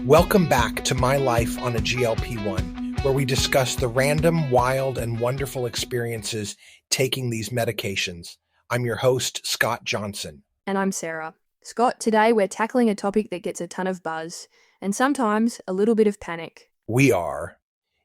Welcome back to My Life on a GLP-1, where we discuss the random, wild, and wonderful experiences taking these medications. I'm your host, Scott Johnson. And I'm Sarah. Scott, today we're tackling a topic that gets a ton of buzz, and sometimes a little bit of panic. We are.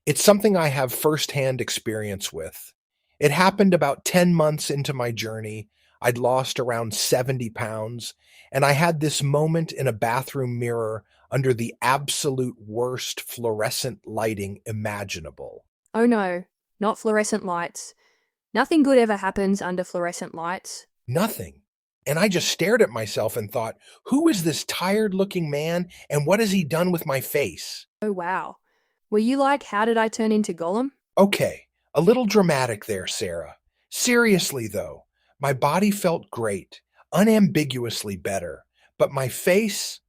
It's something I have firsthand experience with. It happened about 10 months into my journey. I'd lost around 70 pounds, and I had this moment in a bathroom mirror under the absolute worst fluorescent lighting imaginable. Oh no, not fluorescent lights. Nothing good ever happens under fluorescent lights. Nothing. And I just stared at myself and thought, who is this tired-looking man, and what has he done with my face? Oh wow. Were you like, how did I turn into Gollum? Okay, a little dramatic there, Sarah. Seriously, though, my body felt great, unambiguously better, but my face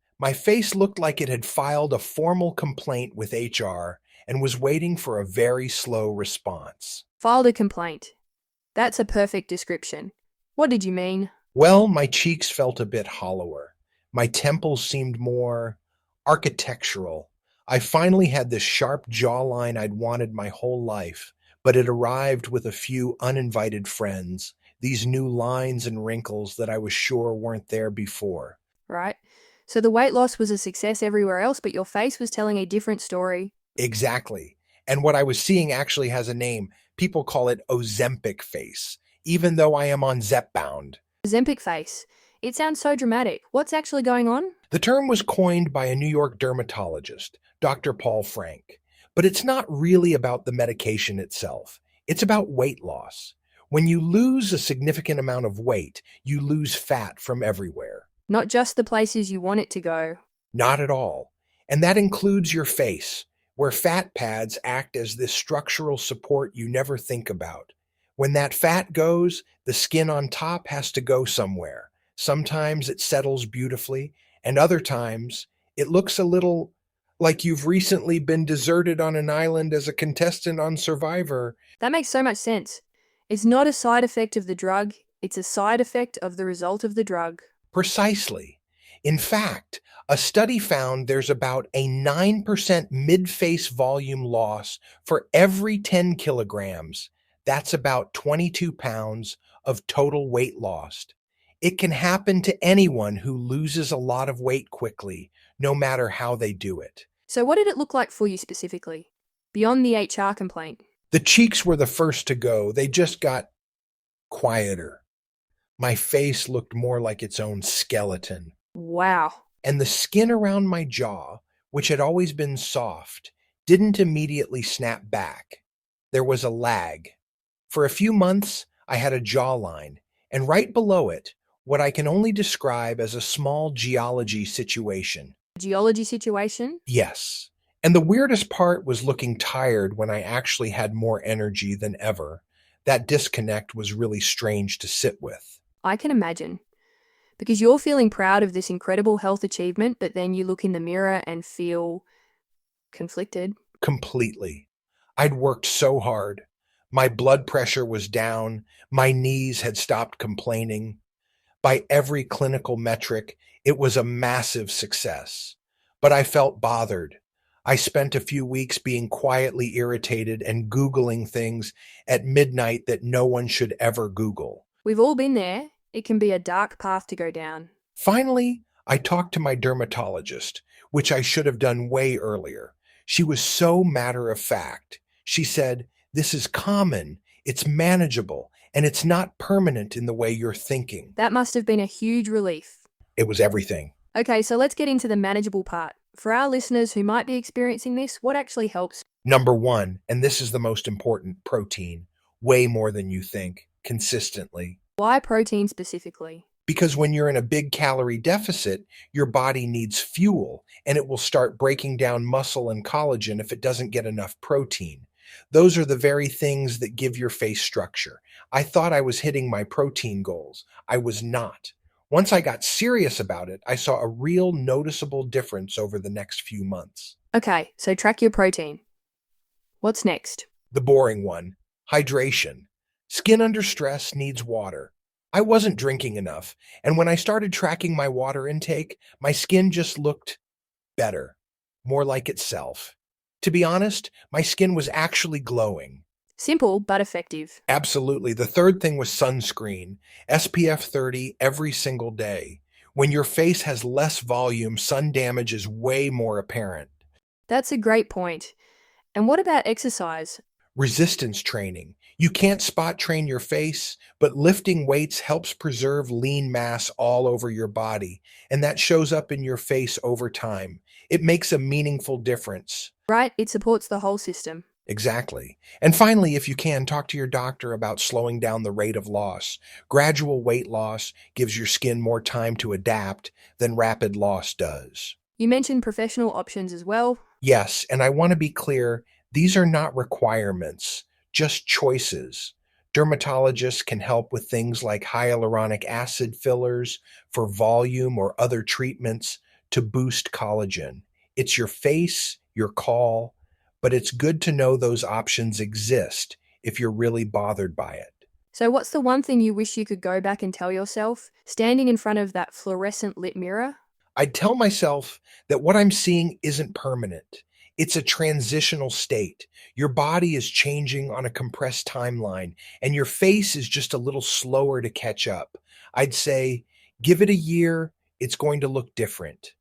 looked like it had filed a formal complaint with HR and was waiting for a very slow response. Filed a complaint. That's a perfect description. What did you mean? Well, my cheeks felt a bit hollower. My temples seemed more architectural. I finally had this sharp jawline I'd wanted my whole life, but it arrived with a few uninvited friends, these new lines and wrinkles that I was sure weren't there before. Right? So the weight loss was a success everywhere else, but your face was telling a different story. Exactly. And what I was seeing actually has a name. People call it Ozempic face, even though I am on Zepbound. Ozempic face. It sounds so dramatic. What's actually going on? The term was coined by a New York dermatologist, Dr. Paul Frank, but it's not really about the medication itself. It's about weight loss. When you lose a significant amount of weight, you lose fat from everywhere. Not just the places you want it to go. Not at all. And that includes your face, where fat pads act as this structural support you never think about. When that fat goes, the skin on top has to go somewhere. Sometimes it settles beautifully, and other times it looks a little like you've recently been deserted on an island as a contestant on Survivor. That makes so much sense. It's not a side effect of the drug, it's a side effect of the result of the drug. Precisely. In fact, a study found there's about a 9% mid-face volume loss for every 10 kilograms. That's about 22 pounds of total weight lost. It can happen to anyone who loses a lot of weight quickly, no matter how they do it. So what did it look like for you specifically? Beyond the HR complaint? The cheeks were the first to go. They just got quieter. My face looked more like its own skeleton. Wow. And the skin around my jaw, which had always been soft, didn't immediately snap back. There was a lag. For a few months, I had a jawline, and right below it, what I can only describe as a small geology situation. Geology situation? Yes. And the weirdest part was looking tired when I actually had more energy than ever. That disconnect was really strange to sit with. I can imagine. Because you're feeling proud of this incredible health achievement, but then you look in the mirror and feel conflicted. Completely. I'd worked so hard. My blood pressure was down. My knees had stopped complaining. By every clinical metric, it was a massive success. But I felt bothered. I spent a few weeks being quietly irritated and Googling things at midnight that no one should ever Google. We've all been there. It can be a dark path to go down. Finally, I talked to my dermatologist, which I should have done way earlier. She was so matter of fact. She said, "This is common, it's manageable, and it's not permanent in the way you're thinking." That must have been a huge relief. It was everything. Okay, so let's get into the manageable part. For our listeners who might be experiencing this, what actually helps? Number one, and this is the most important, protein. Way more than you think, consistently. Why protein specifically? Because when you're in a big calorie deficit, your body needs fuel, and it will start breaking down muscle and collagen if it doesn't get enough protein. Those are the very things that give your face structure. I thought I was hitting my protein goals. I was not. Once I got serious about it, I saw a real noticeable difference over the next few months. Okay, so track your protein. What's next? The boring one, hydration. Skin under stress needs water. I wasn't drinking enough, and when I started tracking my water intake, my skin just looked better. more like itself. To be honest, my skin was actually glowing. Simple but effective. Absolutely. The third thing was sunscreen, SPF 30 every single day. When your face has less volume, sun damage is way more apparent. That's a great point. And what about exercise? Resistance training. You can't spot train your face, but lifting weights helps preserve lean mass all over your body, and that shows up in your face over time. It makes a meaningful difference. Right, it supports the whole system. Exactly. And finally, if you can, talk to your doctor about slowing down the rate of loss. Gradual weight loss gives your skin more time to adapt than rapid loss does. You mentioned professional options as well. Yes, and I want to be clear, these are not requirements, just choices. Dermatologists can help with things like hyaluronic acid fillers for volume or other treatments to boost collagen. It's your face, your call, but it's good to know those options exist if you're really bothered by it. So, what's the one thing you wish you could go back and tell yourself, standing in front of that fluorescent lit mirror? I'd tell myself that what I'm seeing isn't permanent. It's a transitional state. Your body is changing on a compressed timeline, and your face is just a little slower to catch up. I'd say, give it a year, it's going to look different.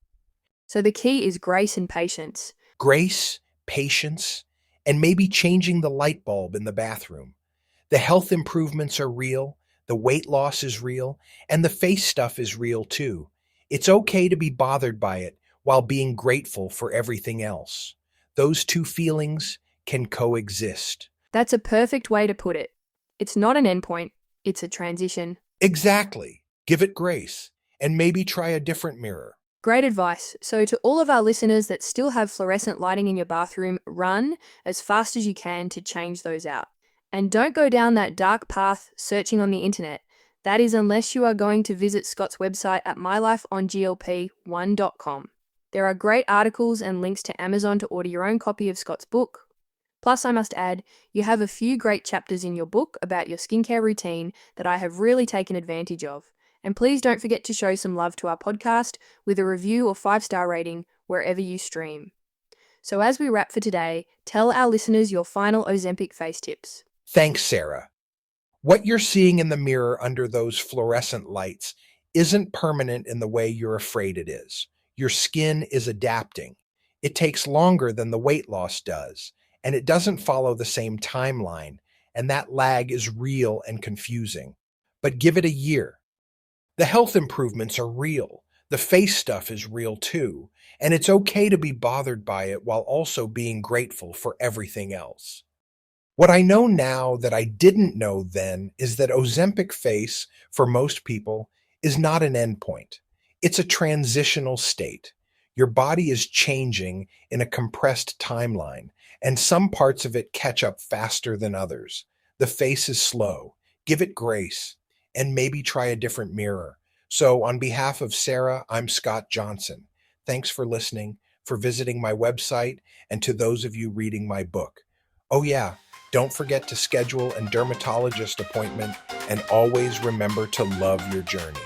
So, the key is grace and patience. Grace, patience, and maybe changing the light bulb in the bathroom. The health improvements are real, the weight loss is real, and the face stuff is real too. It's okay to be bothered by it while being grateful for everything else. Those two feelings can coexist. That's a perfect way to put it. It's not an endpoint, it's a transition. Exactly. Give it grace and maybe try a different mirror. Great advice. So, to all of our listeners that still have fluorescent lighting in your bathroom, run as fast as you can to change those out. And don't go down that dark path searching on the internet. That is, unless you are going to visit Scott's website at mylifeonglp1.com. There are great articles and links to Amazon to order your own copy of Scott's book. Plus, I must add, you have a few great chapters in your book about your skincare routine that I have really taken advantage of. And please don't forget to show some love to our podcast with a review or 5-star rating wherever you stream. So as we wrap for today, tell our listeners your final Ozempic face tips. Thanks, Sarah. What you're seeing in the mirror under those fluorescent lights isn't permanent in the way you're afraid it is. Your skin is adapting. It takes longer than the weight loss does, and it doesn't follow the same timeline, and that lag is real and confusing. But give it a year. The health improvements are real. The face stuff is real too, and it's okay to be bothered by it while also being grateful for everything else. What I know now that I didn't know then is that Ozempic face, for most people, is not an endpoint. It's a transitional state. Your body is changing in a compressed timeline, and some parts of it catch up faster than others. The face is slow. Give it grace, and maybe try a different mirror. So, on behalf of Sarah, I'm Scott Johnson. Thanks for listening, for visiting my website, and to those of you reading my book. Oh, yeah, don't forget to schedule a dermatologist appointment, and always remember to love your journey.